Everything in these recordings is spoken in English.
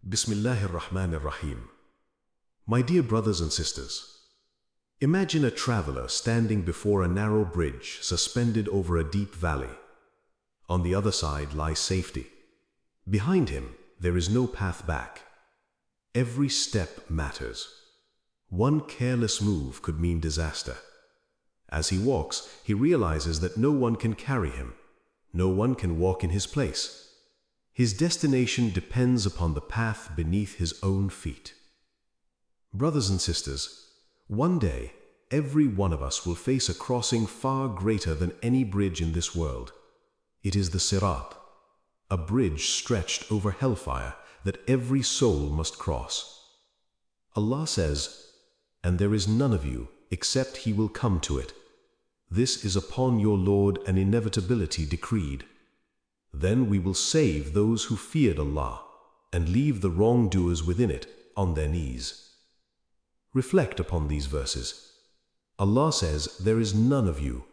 Bismillahir Rahmanir Rahim. My dear brothers and sisters, imagine a traveler standing before a narrow bridge suspended over a deep valley. On the other side lies safety. Behind him, there is no path back. Every step matters. One careless move could mean disaster. As he walks, he realizes that no one can carry him. No one can walk in his place. His destination depends upon the path beneath his own feet. Brothers and sisters, one day, every one of us will face a crossing far greater than any bridge in this world. It is the Sirat, a bridge stretched over hellfire that every soul must cross. Allah says, "And there is none of you except he will come to it. This is upon your Lord an inevitability decreed. Then we will save those who feared Allah and leave the wrongdoers within it on their knees." Reflect upon these verses. Allah says, there is none of you.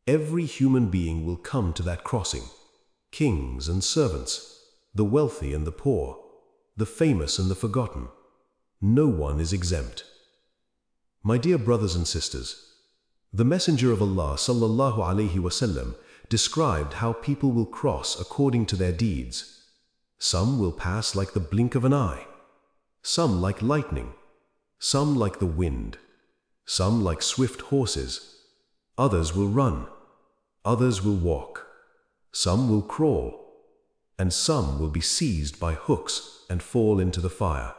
Every human being will come to that crossing. Kings and servants, the wealthy and the poor, the famous and the forgotten. No one is exempt. My dear brothers and sisters, the Messenger of Allah sallallahu alaihi wasallam described how people will cross according to their deeds. Some will pass like the blink of an eye, some like lightning, some like the wind, some like swift horses. Others will run, others will walk, some will crawl, and some will be seized by hooks and fall into the fire.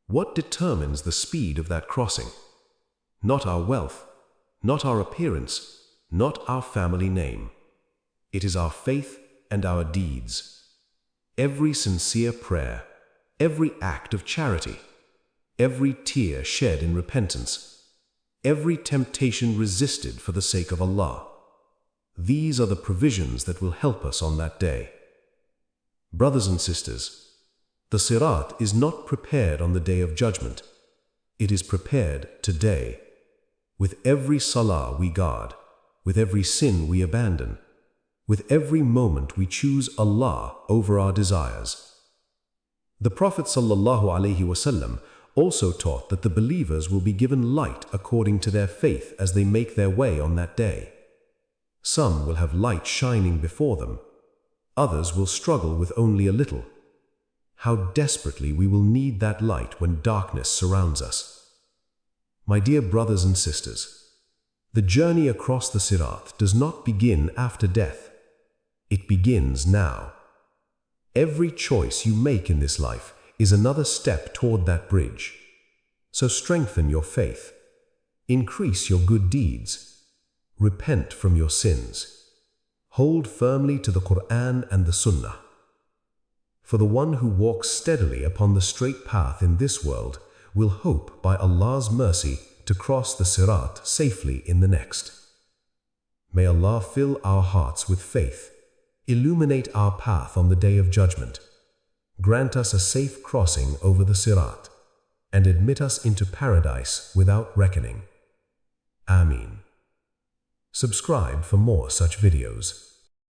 What determines the speed of that crossing? Not our wealth, not our appearance, not our family name. It is our faith and our deeds. Every sincere prayer, every act of charity, every tear shed in repentance, every temptation resisted for the sake of Allah. These are the provisions that will help us on that day. Brothers and sisters, the Sirat is not prepared on the day of judgment. It is prepared today. With every salah we guard, with every sin we abandon, with every moment we choose Allah over our desires. The Prophet sallallahu alaihi wasallam also taught that the believers will be given light according to their faith as they make their way on that day. Some will have light shining before them. Others will struggle with only a little. How desperately we will need that light when darkness surrounds us. My dear brothers and sisters, the journey across the Sirat does not begin after death. It begins now. Every choice you make in this life is another step toward that bridge. So strengthen your faith. Increase your good deeds. Repent from your sins. Hold firmly to the Quran and the Sunnah. For the one who walks steadily upon the straight path in this world will hope by Allah's mercy to cross the Sirat safely in the next. May Allah fill our hearts with faith, illuminate our path on the day of judgment, grant us a safe crossing over the Sirat, and admit us into paradise without reckoning. Ameen. Subscribe for more such videos.